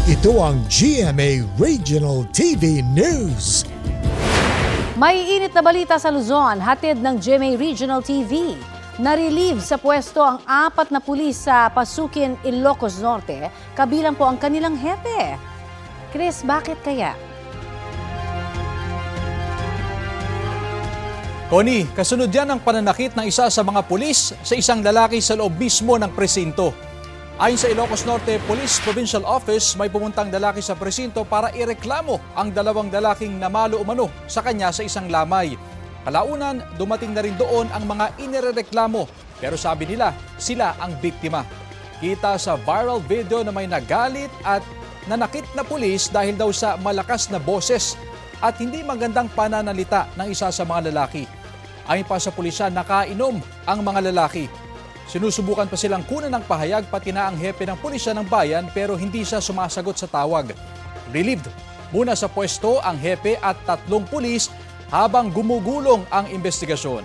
Ito ang GMA Regional TV News. May init na balita sa Luzon, hatid ng GMA Regional TV. Na-relieve sa pwesto ang 4 na pulis sa Pasukin, Ilocos Norte, kabilang po ang kanilang hepe. Chris, bakit kaya? Connie, kasunod yan ang pananakit ng isa sa mga pulis sa isang lalaki sa loob mismo ng presinto. Ayon sa Ilocos Norte Police Provincial Office, may pumuntang lalaki sa presinto para ireklamo ang 2 lalaking namalo umano sa kanya sa isang lamay. Kalaunan, dumating na rin doon ang mga inirereklamo, pero sabi nila, sila ang biktima. Kita sa viral video na may nagalit at nanakit na pulis dahil daw sa malakas na boses at hindi magandang pananalita ng isa sa mga lalaki. Ayon pa sa pulisya, nakainom ang mga lalaki. Sinusubukan pa silang kunan ng pahayag pati na ang hepe ng pulisya ng bayan pero hindi siya sumasagot sa tawag. Relieved muna sa pwesto ang hepe at 3 pulis habang gumugulong ang investigasyon.